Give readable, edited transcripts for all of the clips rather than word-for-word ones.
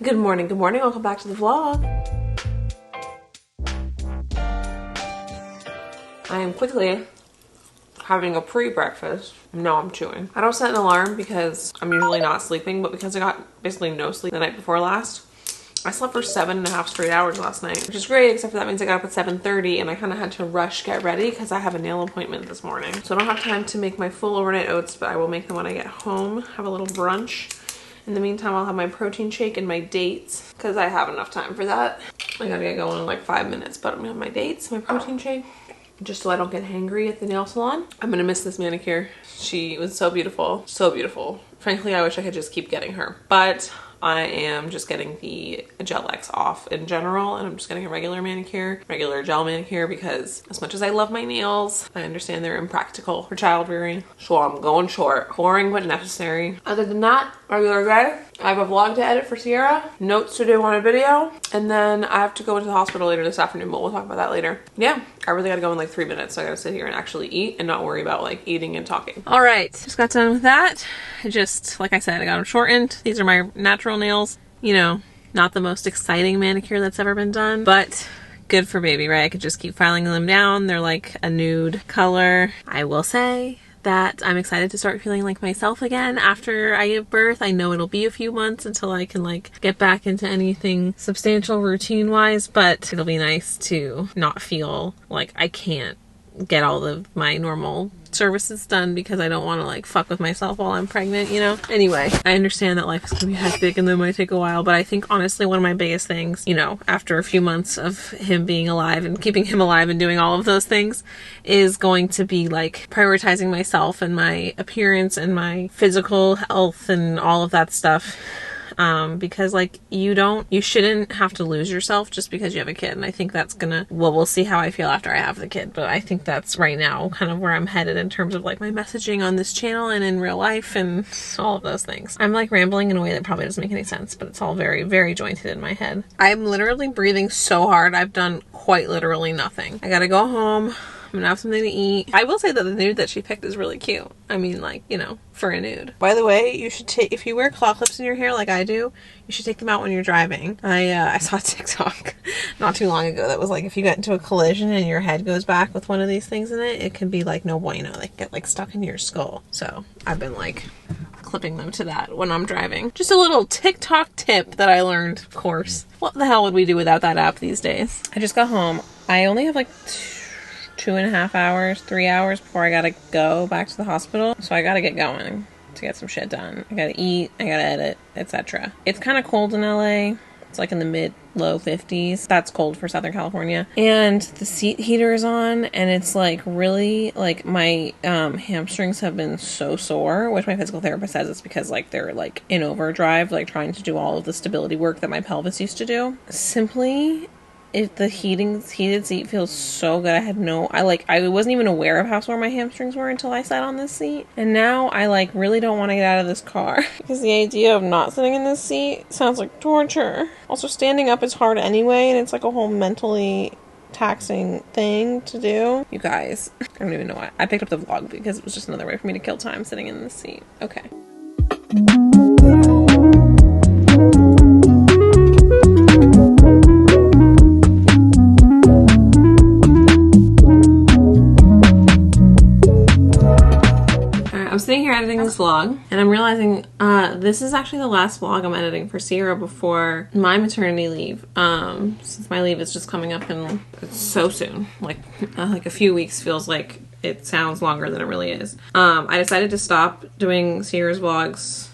Good morning, welcome back to the vlog. I am quickly having a pre-breakfast. No, I'm chewing. I don't set an alarm because I'm usually not sleeping, but because I got basically no sleep the night before last, I slept for 7.5 straight hours last night, which is great, except for that means I got up at 7:30 and I kind of had to rush get ready because I have a nail appointment this morning. So I don't have time to make my full overnight oats, but I will make them when I get home, have a little brunch. In the meantime, I'll have my protein shake and my dates because I have enough time for that. I gotta get going in like 5 minutes, but I'm gonna have my dates, my protein shake, just so I don't get hangry at the nail salon. I'm gonna miss this manicure. She was so beautiful, so beautiful. Frankly, I wish I could just keep getting her, but I am just getting the Gel X off in general, and I'm just getting a regular manicure, regular gel manicure, because as much as I love my nails, I understand they're impractical for child rearing. So I'm going short. Boring but necessary. Other than that, regular day. I have a vlog to edit for Sierra, notes to do on a video, and then I have to go into the hospital later this afternoon, but we'll talk about that later. Yeah, I really gotta go in like 3 minutes, so I gotta sit here and actually eat and not worry about like eating and talking. All right, just got done with that. Like I said, I got them shortened. These are my natural nails. You know, not the most exciting manicure that's ever been done, but good for baby, right? I could just keep filing them down. They're like a nude color. I will say that I'm excited to start feeling like myself again after I give birth. I know it'll be a few months until I can like get back into anything substantial routine wise, but it'll be nice to not feel like I can't get all of my normal services done because I don't want to like fuck with myself while I'm pregnant, you know? Anyway, I understand that life is gonna be hectic and that might take a while, but I think honestly one of my biggest things, you know, after a few months of him being alive and keeping him alive and doing all of those things is going to be like prioritizing myself and my appearance and my physical health and all of that stuff. Because like you shouldn't have to lose yourself just because you have a kid. And I think that's we'll see how I feel after I have the kid, but I think that's right now kind of where I'm headed in terms of like my messaging on this channel and in real life and all of those things. I'm like rambling in a way that probably doesn't make any sense, but it's all very, very jointed in my head. I'm literally breathing so hard. I've done quite literally nothing. I gotta go home. I'm gonna have something to eat. I will say that the nude that she picked is really cute. I mean, like, you know, for a nude. By the way, you should if you wear claw clips in your hair like I do, you should take them out when you're driving. I saw a TikTok not too long ago that was like, if you get into a collision and your head goes back with one of these things in it, it can be like no bueno. They can get like stuck into your skull. So I've been like clipping them to that when I'm driving. Just a little TikTok tip that I learned, of course. What the hell would we do without that app these days? I just got home. I only have like 2.5 hours, 3 hours before I gotta go back to the hospital. So I gotta get going to get some shit done. I gotta eat, I gotta edit, etc. It's kind of cold in LA. It's like in the low 50s. That's cold for Southern California. And the seat heater is on, and it's like really, like my hamstrings have been so sore, which my physical therapist says it's because like they're like in overdrive, like trying to do all of the stability work that my pelvis used to do. Simply, if the heated seat feels so good. I wasn't even aware of how sore my hamstrings were until I sat on this seat. And now I like really don't want to get out of this car because the idea of not sitting in this seat sounds like torture. Also, standing up is hard anyway, and it's like a whole mentally taxing thing to do. You guys, I don't even know why. I picked up the vlog because it was just another way for me to kill time sitting in this seat. Okay. I'm sitting here editing this vlog, and I'm realizing this is actually the last vlog I'm editing for Sierra before my maternity leave. Since my leave is just coming up and it's so soon, like a few weeks feels like it sounds longer than it really is. I decided to stop doing Sierra's vlogs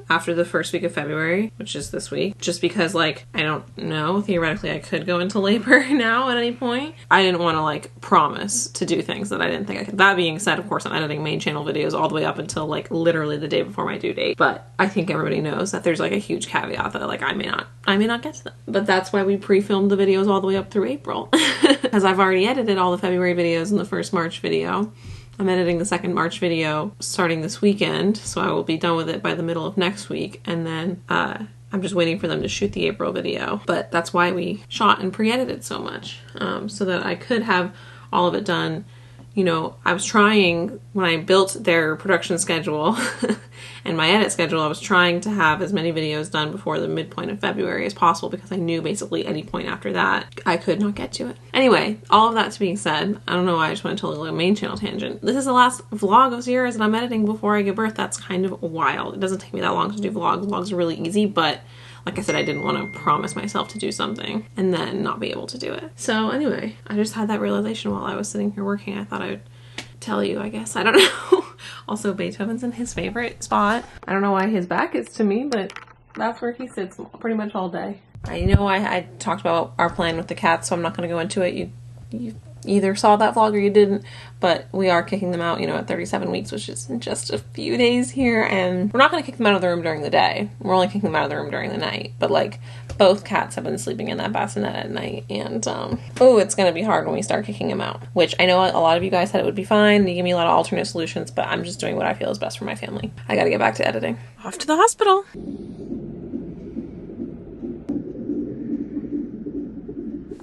after the first week of February, which is this week, just because like I don't know, theoretically I could go into labor now at any point. I didn't want to like promise to do things that I didn't think I could. That being said, of course I'm editing main channel videos all the way up until like literally the day before my due date, but I think everybody knows that there's like a huge caveat that like I may not get to them. But that's why we pre-filmed the videos all the way up through April, because I've already edited all the February videos and the first March video. I'm editing the second March video starting this weekend, so I will be done with it by the middle of next week, and then I'm just waiting for them to shoot the April video. But that's why we shot and pre-edited so much, so that I could have all of it done you know, I was trying, when I built their production schedule and my edit schedule, I was trying to have as many videos done before the midpoint of February as possible because I knew basically any point after that I could not get to it. Anyway, all of that to being said, I don't know why I just went to a main channel tangent. This is the last vlog of series that I'm editing before I give birth. That's kind of wild. It doesn't take me that long to do vlogs. Vlogs are really easy, but like I said, I didn't want to promise myself to do something and then not be able to do it. So anyway, I just had that realization while I was sitting here working. I thought I would tell you, I guess. I don't know. Also, Beethoven's in his favorite spot. I don't know why his back is to me, but that's where he sits pretty much all day. I know I talked about our plan with the cats, so I'm not going to go into it. You either saw that vlog or you didn't, but we are kicking them out, you know, at 37 weeks, which is in just a few days here, and we're not going to kick them out of the room during the day. We're only kicking them out of the room during the night, but like both cats have been sleeping in that bassinet at night, and oh, it's going to be hard when we start kicking them out, which I know a lot of you guys said it would be fine. You give me a lot of alternate solutions, but I'm just doing what I feel is best for my family. I got to get back to editing. Off to the hospital.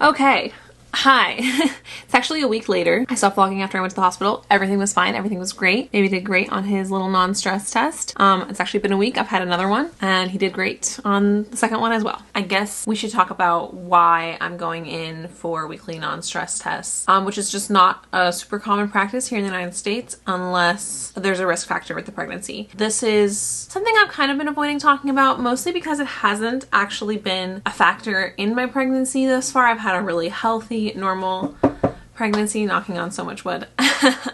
Okay. Hi. It's actually a week later. I stopped vlogging after I went to the hospital. Everything was fine. Everything was great. Baby did great on his little non-stress test. It's actually been a week. I've had another one and he did great on the second one as well. I guess we should talk about why I'm going in for weekly non-stress tests, which is just not a super common practice here in the United States unless there's a risk factor with the pregnancy. This is something I've kind of been avoiding talking about, mostly because it hasn't actually been a factor in my pregnancy thus far. I've had a really healthy, normal pregnancy, knocking on so much wood,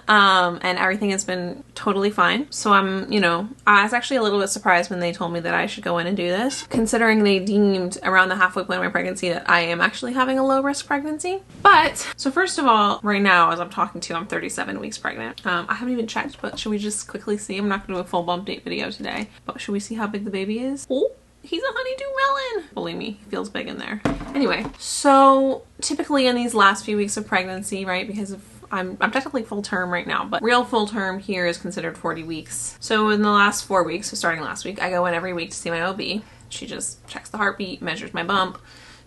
and everything has been totally fine. So I'm, you know, I was actually a little bit surprised when they told me that I should go in and do this, considering they deemed around the halfway point of my pregnancy that I am actually having a low risk pregnancy. But, so first of all, right now as I'm talking to you, I'm 37 weeks pregnant. I haven't even checked, but should we just quickly see? I'm not going to do a full bump date video today, but should we see how big the baby is? Oh, he's a honeydew melon. Believe me, he feels big in there. Anyway, so typically in these last few weeks of pregnancy, right, because of I'm technically full term right now, but real full term here is considered 40 weeks. So in the last 4 weeks, so starting last week, I go in every week to see my OB. She just checks the heartbeat, measures my bump,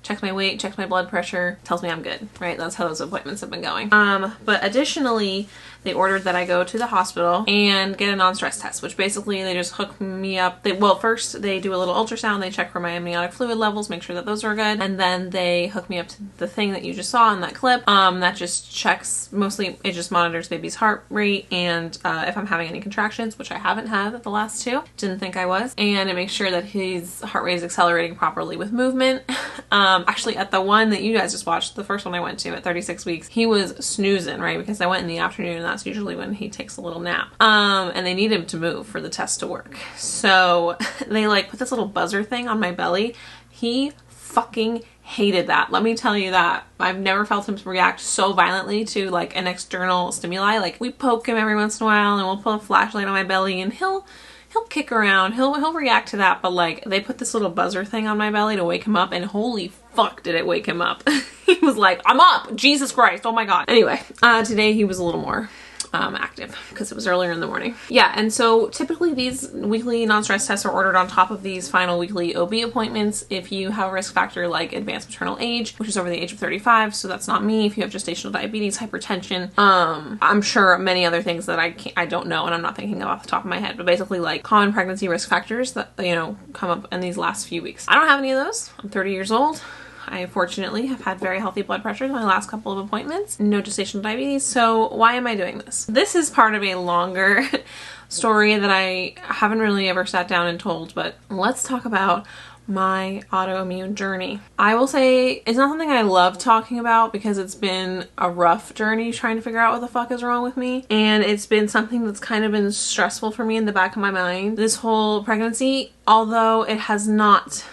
checks my weight, checks my blood pressure, tells me I'm good, right? That's how those appointments have been going. But additionally, they ordered that I go to the hospital and get a non-stress test, which basically they just hook me up. Well, first they do a little ultrasound, they check for my amniotic fluid levels, make sure that those are good, and then they hook me up to the thing that you just saw in that clip. That just checks, mostly it just monitors baby's heart rate and if I'm having any contractions, which I haven't had at the last two, didn't think I was, and it makes sure that his heart rate is accelerating properly with movement. Actually at the one that you guys just watched, the first one I went to at 36 weeks, he was snoozing, right? Because I went in the afternoon and that's usually when he takes a little nap. And they need him to move for the test to work. So they like put this little buzzer thing on my belly. He fucking hated that. Let me tell you that. I've never felt him react so violently to like an external stimuli. Like we poke him every once in a while and we'll put a flashlight on my belly and he'll kick around, he'll react to that, but like they put this little buzzer thing on my belly to wake him up and holy fuck did it wake him up. He was like, I'm up, Jesus Christ, oh my god. Anyway, today he was a little more active because it was earlier in the morning. Yeah, and so typically these weekly non-stress tests are ordered on top of these final weekly OB appointments if you have a risk factor like advanced maternal age, which is over the age of 35, so that's not me. If you have gestational diabetes, hypertension, I'm sure many other things that I don't know and I'm not thinking of off the top of my head, but basically like common pregnancy risk factors that, you know, come up in these last few weeks. I don't have any of those. I'm 30 years old. I fortunately have had very healthy blood pressure in my last couple of appointments, no gestational diabetes, so why am I doing this? This is part of a longer story that I haven't really ever sat down and told, but let's talk about my autoimmune journey. I will say it's not something I love talking about because it's been a rough journey trying to figure out what the fuck is wrong with me, and it's been something that's kind of been stressful for me in the back of my mind this whole pregnancy, although it has not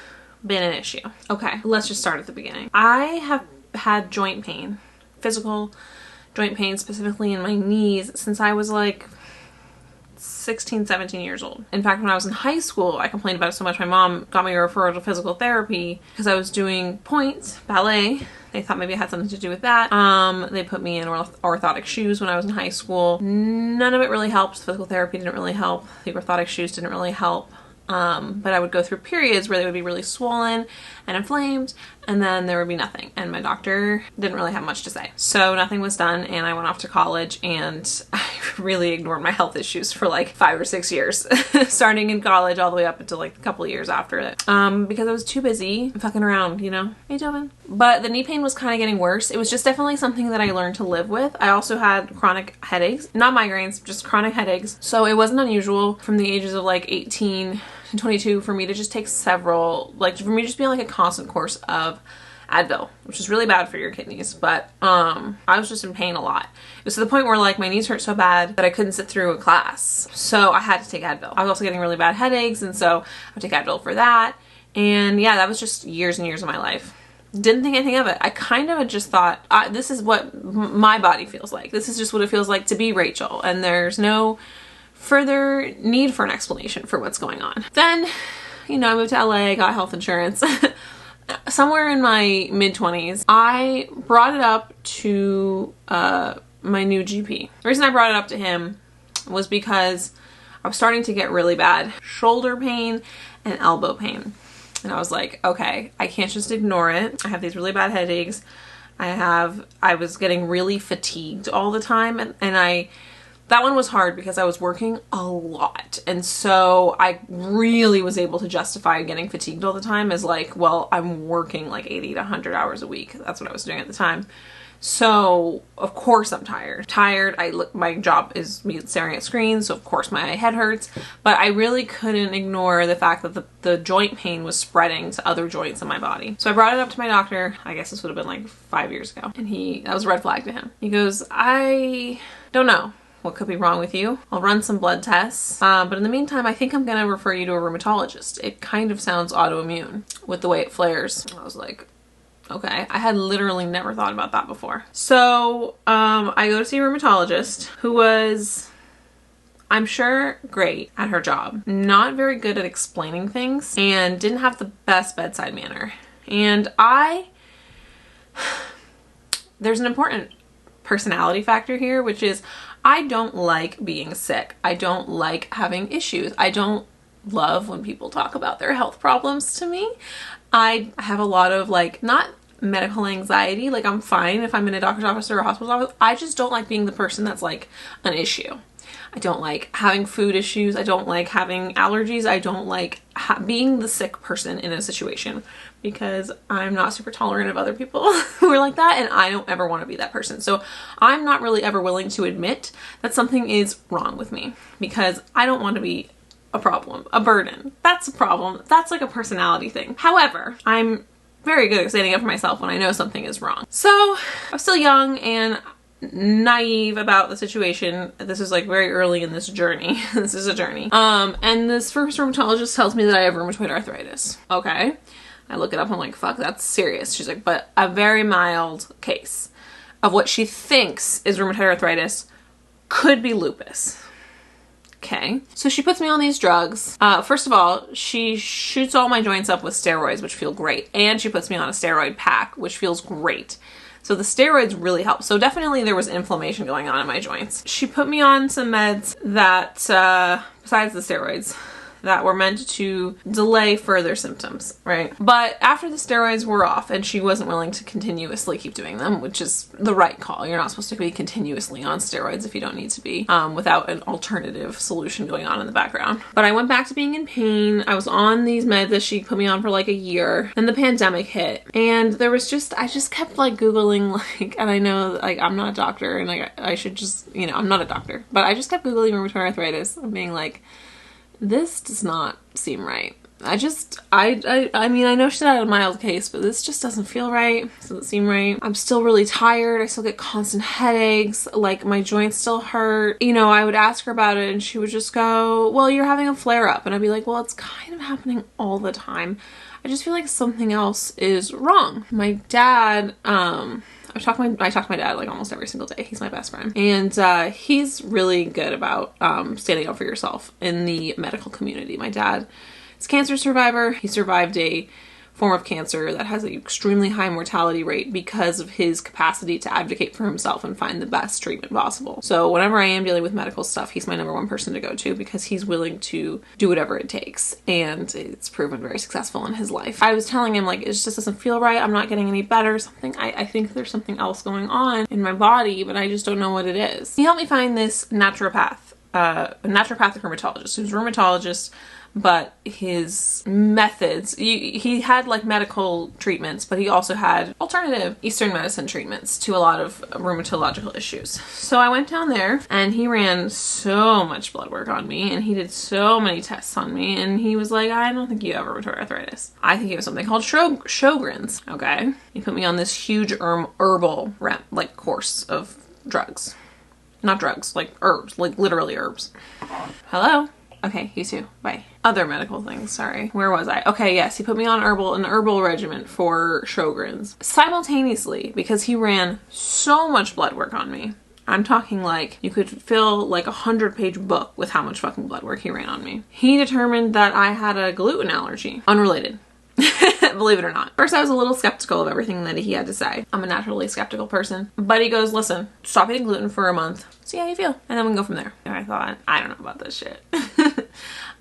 been an issue. Okay, let's just start at the beginning. I have had joint pain, physical joint pain, specifically in my knees, since I was like 16, 17 years old. In fact, when I was in high school, I complained about it so much, my mom got me a referral to physical therapy because I was doing points, ballet. They thought maybe it had something to do with that. They put me in orthotic shoes when I was in high school. None of it really helped. Physical therapy didn't really help. The orthotic shoes didn't really help. But I would go through periods where they would be really swollen and inflamed, and then there would be nothing. And my doctor didn't really have much to say. So nothing was done, and I went off to college, and I really ignored my health issues for like 5 or 6 years, starting in college all the way up until like a couple of years after it, because I was too busy fucking around, you know? Hey, Jovan. But the knee pain was kind of getting worse. It was just definitely something that I learned to live with. I also had chronic headaches, not migraines, just chronic headaches. So it wasn't unusual from the ages of like 18 to 22 for me to just take several, like for me to just be on like a constant course of Advil, which is really bad for your kidneys. But I was just in pain a lot. It was to the point where like my knees hurt so bad that I couldn't sit through a class. So I had to take Advil. I was also getting really bad headaches, and so I would take Advil for that. And yeah, that was just years and years of my life. Didn't think anything of it. I kind of just thought, this is what my body feels like. This is just what it feels like to be Rachel. And there's no further need for an explanation for what's going on. Then, you know, I moved to LA, got health insurance. Somewhere in my mid-20s, I brought it up to my new GP. The reason I brought it up to him was because I was starting to get really bad shoulder pain and elbow pain. And I was like, okay, I can't just ignore it. I have these really bad headaches. I was getting really fatigued all the time. And that one was hard because I was working a lot. And so I really was able to justify getting fatigued all the time as like, well, I'm working like 80 to 100 hours a week. That's what I was doing at the time. So of course I'm tired. My job is me staring at screens, so of course my head hurts, but I really couldn't ignore the fact that the joint pain was spreading to other joints in my body. So I brought it up to my doctor. I guess this would have been like 5 years ago. And that was a red flag to him. He goes, I don't know what could be wrong with you. I'll run some blood tests. But in the meantime, I think I'm going to refer you to a rheumatologist. It kind of sounds autoimmune with the way it flares. I was like, okay. I had literally never thought about that before. So I go to see a rheumatologist who was, I'm sure, great at her job. Not very good at explaining things and didn't have the best bedside manner. And there's an important personality factor here, which is I don't like being sick. I don't like having issues. I don't love when people talk about their health problems to me. I have a lot of like, not medical anxiety, like I'm fine if I'm in a doctor's office or a hospital office. I just don't like being the person that's like an issue. I don't like having food issues. I don't like having allergies. I don't like being the sick person in a situation because I'm not super tolerant of other people who are like that, and I don't ever want to be that person. So I'm not really ever willing to admit that something is wrong with me because I don't want to be a problem, a burden. That's a problem. That's like a personality thing. However, I'm very good at standing up for myself when I know something is wrong. So I was still young and naive about the situation. This is like very early in this journey. This is a journey. And this first rheumatologist tells me that I have rheumatoid arthritis. Okay. I look it up. I'm like, fuck, that's serious. She's like, but a very mild case of what she thinks is rheumatoid arthritis could be lupus. Okay. So she puts me on these drugs. First of all, she shoots all my joints up with steroids, which feel great. And she puts me on a steroid pack, which feels great. So the steroids really help. So definitely there was inflammation going on in my joints. She put me on some meds that, besides the steroids, that were meant to delay further symptoms, right? But after the steroids were off and she wasn't willing to continuously keep doing them, which is the right call. You're not supposed to be continuously on steroids if you don't need to be, without an alternative solution going on in the background. But I went back to being in pain. I was on these meds that she put me on for like a year. Then the pandemic hit and there was I just kept like Googling like, and I know like I'm not a doctor and like I should just, you know, I'm not a doctor, but I just kept Googling rheumatoid arthritis and being like, this does not seem right. I mean, I know she had a mild case, but this just doesn't feel right. Doesn't seem right. I'm still really tired. I still get constant headaches. Like my joints still hurt. You know, I would ask her about it and she would just go, well, you're having a flare up. And I'd be like, well, it's kind of happening all the time. I just feel like something else is wrong. My dad, I talk to my dad like almost every single day. He's my best friend. And he's really good about standing up for yourself in the medical community. My dad is a cancer survivor. He survived a form of cancer that has an extremely high mortality rate because of his capacity to advocate for himself and find the best treatment possible. So whenever I am dealing with medical stuff, he's my number one person to go to because he's willing to do whatever it takes. And it's proven very successful in his life. I was telling him, like, it just doesn't feel right. I'm not getting any better. I think there's something else going on in my body, but I just don't know what it is. He helped me find this naturopath, a naturopathic rheumatologist who's a rheumatologist, but his methods, he had like medical treatments, but he also had alternative Eastern medicine treatments to a lot of rheumatological issues. So I went down there and he ran so much blood work on me and he did so many tests on me, and he was like, I don't think you have rheumatoid arthritis. I think you have something called Sjogren's. Okay. He put me on this huge herbal like course of drugs. Not drugs, like herbs, like literally herbs. Hello? Okay, you too. Bye. Other medical things, sorry. Where was I? Okay, yes, he put me on an herbal regimen for Sjogren's. Simultaneously, because he ran so much blood work on me. I'm talking like you could fill like a 100-page book with how much fucking blood work he ran on me. He determined that I had a gluten allergy. Unrelated. Believe it or not. First, I was a little skeptical of everything that he had to say. I'm a naturally skeptical person. But he goes, listen, stop eating gluten for a month. See how you feel. And then we can go from there. And I thought, I don't know about this shit.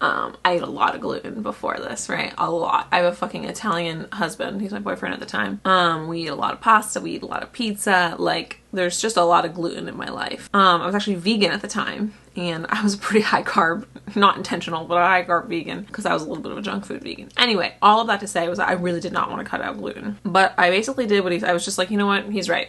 I ate a lot of gluten before this, right? A lot. I have a fucking Italian husband. He's my boyfriend at the time. We eat a lot of pasta. We eat a lot of pizza. Like, there's just a lot of gluten in my life. I was actually vegan at the time, and I was a pretty high carb, not intentional, but a high carb vegan because I was a little bit of a junk food vegan. Anyway, all of that to say was that I really did not want to cut out gluten, but I basically did I was just like, you know what? He's right.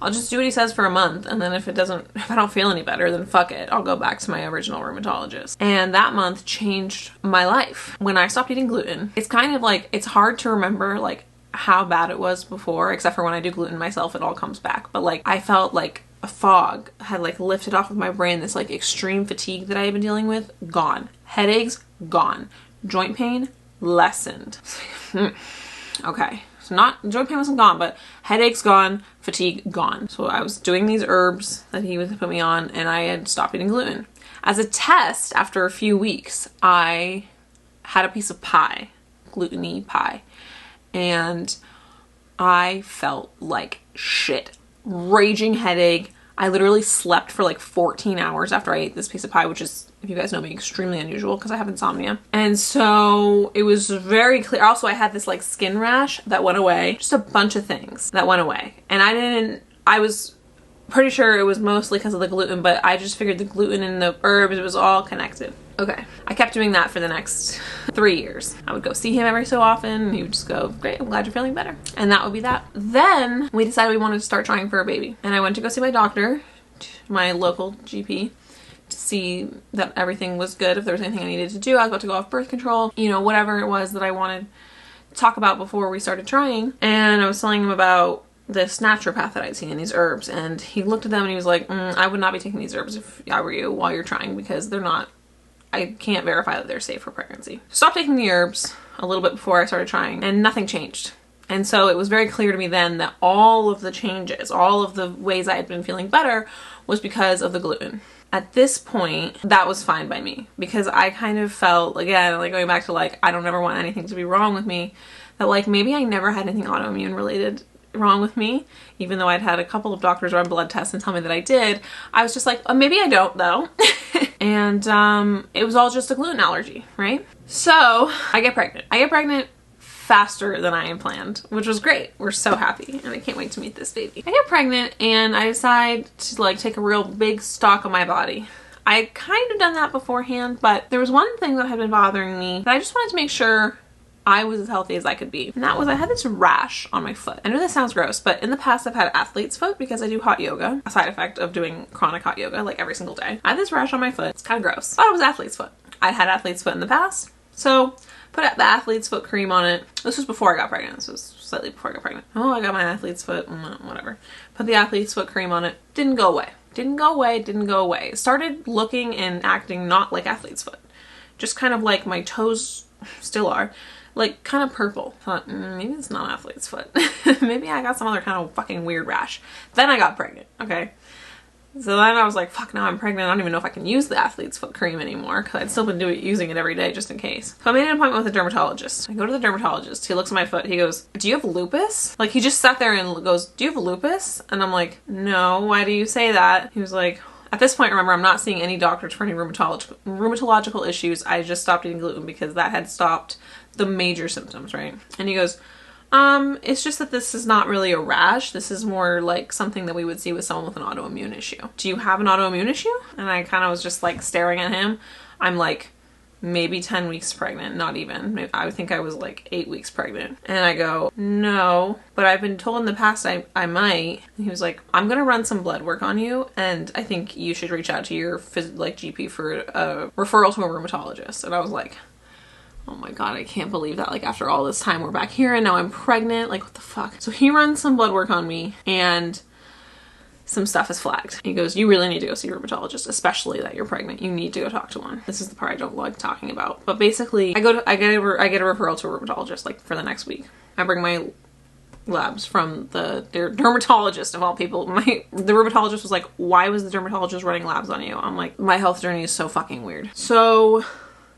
I'll just do what he says for a month, and then if I don't feel any better, then fuck it. I'll go back to my original rheumatologist. And that month changed my life. When I stopped eating gluten, it's kind of like, it's hard to remember like how bad it was before, except for when I do gluten myself, it all comes back. But like, I felt like a fog had like lifted off of my brain. This like extreme fatigue that I had been dealing with, gone. Headaches, gone. Joint pain, lessened. Okay. Joint pain wasn't gone, but headaches gone, fatigue gone. So I was doing these herbs that he would put me on, and I had stopped eating gluten. As a test, after a few weeks, I had a piece of pie, gluten-y pie, and I felt like shit. Raging headache. I literally slept for like 14 hours after I ate this piece of pie, which is, if you guys know me, extremely unusual because I have insomnia. And so it was very clear. Also, I had this like skin rash that went away. Just a bunch of things that went away. And I was pretty sure it was mostly because of the gluten, but I just figured the gluten and the herbs, it was all connected. Okay. I kept doing that for the next 3 years. I would go see him every so often, and he would just go, great, I'm glad you're feeling better. And that would be that. Then we decided we wanted to start trying for a baby. And I went to go see my doctor, my local GP, to see that everything was good, if there was anything I needed to do. I was about to go off birth control, you know, whatever it was that I wanted to talk about before we started trying. And I was telling him about this naturopath that I'd seen in these herbs, and he looked at them and he was like, I would not be taking these herbs if I were you while you're trying, because I can't verify that they're safe for pregnancy. Stopped taking the herbs a little bit before I started trying, and nothing changed. And so it was very clear to me then that all of the changes, all of the ways I had been feeling better was because of the gluten. At this point, that was fine by me, because I kind of felt, again, like going back to like, I don't ever want anything to be wrong with me, that like maybe I never had anything autoimmune related wrong with me, even though I'd had a couple of doctors run blood tests and tell me that I did. I was just like, oh, maybe I don't though. And it was all just a gluten allergy, right? So I get pregnant. I get pregnant faster than I had planned, which was great. We're so happy, and I can't wait to meet this baby. I get pregnant and I decide to like take a real big stock of my body. I kind of done that beforehand, but there was one thing that had been bothering me that I just wanted to make sure I was as healthy as I could be. And that was, I had this rash on my foot. I know this sounds gross, but in the past I've had athlete's foot because I do hot yoga, a side effect of doing chronic hot yoga like every single day. I had this rash on my foot. It's kind of gross, but it was athlete's foot. I'd had athlete's foot in the past, so put the athlete's foot cream on it. This was before I got pregnant. This was slightly before I got pregnant. Oh, I got my athlete's foot, whatever. Put the athlete's foot cream on it. Didn't go away. Didn't go away, didn't go away. It started looking and acting not like athlete's foot. Just kind of like my toes still are. Like kind of purple. Thought, maybe it's not athlete's foot. Maybe I got some other kind of fucking weird rash. Then I got pregnant, okay? So then I was like, fuck, now I'm pregnant. I don't even know if I can use the athlete's foot cream anymore because I'd still been using it every day just in case. So I made an appointment with a dermatologist. I go to the dermatologist. He looks at my foot. He goes, do you have lupus? Like, he just sat there and goes, do you have lupus? And I'm like, no, why do you say that? He was like, at this point, remember, I'm not seeing any doctors for any rheumatological issues. I just stopped eating gluten because that had stopped the major symptoms, right? And he goes, it's just that this is not really a rash. This is more like something that we would see with someone with an autoimmune issue. Do you have an autoimmune issue? And I kind of was just like staring at him. I'm like maybe 10 weeks pregnant, not even. I think I was like 8 weeks pregnant. And I go, no, but I've been told in the past I might. And he was like, I'm gonna run some blood work on you, and I think you should reach out to your GP for a referral to a rheumatologist. And I was like, oh my god, I can't believe that, like, after all this time we're back here and now I'm pregnant, like, what the fuck? So he runs some blood work on me and some stuff is flagged. He goes, you really need to go see a rheumatologist, especially that you're pregnant. You need to go talk to one. This is the part I don't like talking about. But basically, I get a referral to a rheumatologist, like, for the next week. I bring my labs from the dermatologist of all people. The rheumatologist was like, why was the dermatologist running labs on you? I'm like, my health journey is so fucking weird. So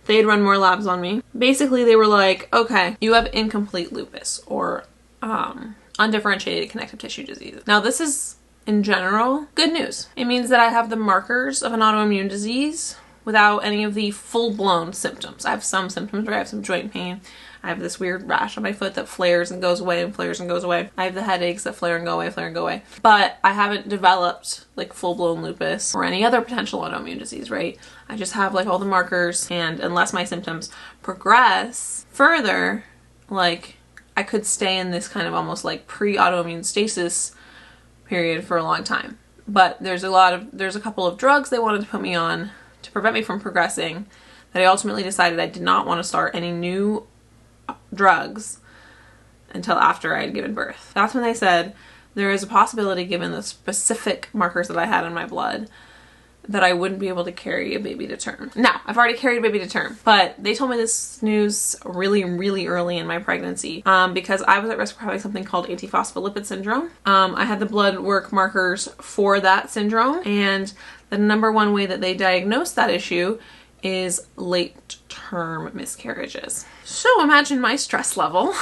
they'd run more labs on me. Basically, they were like, okay, you have incomplete lupus or undifferentiated connective tissue disease. Now, this is, in general, good news. It means that I have the markers of an autoimmune disease without any of the full-blown symptoms. I have some symptoms where I have some joint pain. I have this weird rash on my foot that flares and goes away and flares and goes away. I have the headaches that flare and go away, flare and go away. But I haven't developed like full-blown lupus or any other potential autoimmune disease, right? I just have like all the markers, and unless my symptoms progress further, like I could stay in this kind of almost like pre-autoimmune stasis period for a long time. But there's a couple of drugs they wanted to put me on to prevent me from progressing that I ultimately decided I did not want to start any new drugs until after I had given birth. That's when they said there is a possibility, given the specific markers that I had in my blood, that I wouldn't be able to carry a baby to term. Now, I've already carried a baby to term, but they told me this news really, really early in my pregnancy because I was at risk for having something called antiphospholipid syndrome. I had the blood work markers for that syndrome, and the number one way that they diagnosed that issue is late term miscarriages. So imagine my stress level.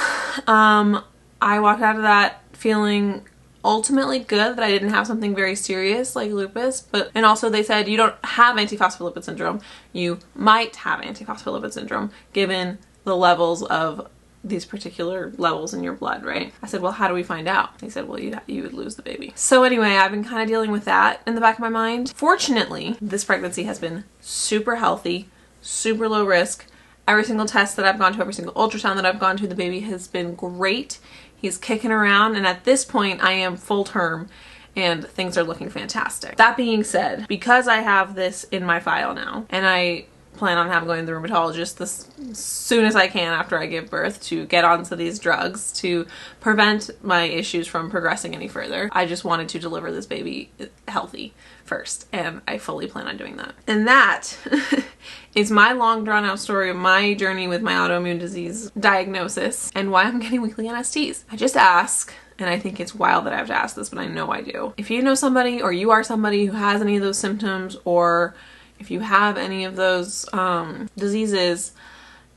I walked out of that feeling ultimately good that I didn't have something very serious like lupus, and also they said you don't have antiphospholipid syndrome. You might have antiphospholipid syndrome given the levels of these particular levels in your blood, right? I said, well, how do we find out? They said, well, you would lose the baby. So anyway, I've been kind of dealing with that in the back of my mind. Fortunately, this pregnancy has been super healthy, super low risk. Every single test that I've gone to, every single ultrasound that I've gone to, the baby has been great. He's kicking around, and at this point I am full term and things are looking fantastic. That being said, because I have this in my file now, and I plan on going to the rheumatologist as soon as I can after I give birth to get onto these drugs to prevent my issues from progressing any further. I just wanted to deliver this baby healthy first, and I fully plan on doing that. And that is my long drawn out story of my journey with my autoimmune disease diagnosis and why I'm getting weekly NSTs. I just ask, and I think it's wild that I have to ask this, but I know I do. If you know somebody, or you are somebody who has any of those symptoms, or if you have any of those diseases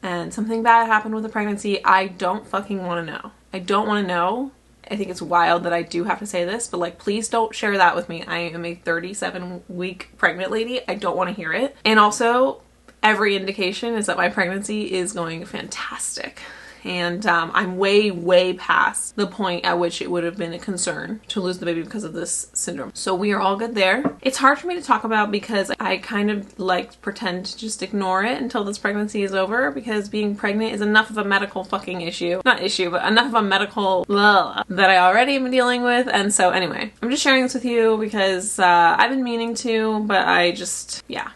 and something bad happened with the pregnancy, I don't fucking want to know. I don't want to know. I think it's wild that I do have to say this, but like, please don't share that with me. I am a 37-week pregnant lady. I don't want to hear it. And also, every indication is that my pregnancy is going fantastic. And I'm way, way past the point at which it would have been a concern to lose the baby because of this syndrome. So we are all good there. It's hard for me to talk about because I kind of like pretend to just ignore it until this pregnancy is over, because being pregnant is enough of a medical fucking issue. Not issue, but enough of a medical that I already am dealing with. And so anyway, I'm just sharing this with you because I've been meaning to, but I just, yeah.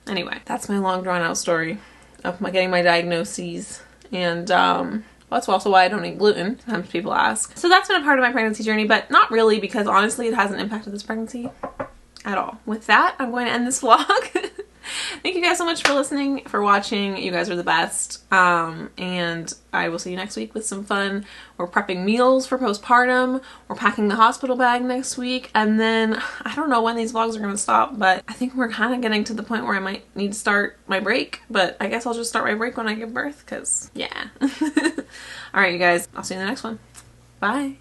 Anyway, that's my long drawn out story of getting my diagnoses. And that's also why I don't eat gluten. Sometimes people ask. So that's been a part of my pregnancy journey, but not really, because honestly it hasn't impacted this pregnancy at all. With that, I'm going to end this vlog. Thank you guys so much for listening, for watching. You guys are the best. And I will see you next week with some fun. We're prepping meals for postpartum. We're packing the hospital bag next week. And then I don't know when these vlogs are going to stop, but I think we're kind of getting to the point where I might need to start my break. But I guess I'll just start my break when I give birth, because yeah. All right, you guys. I'll see you in the next one. Bye.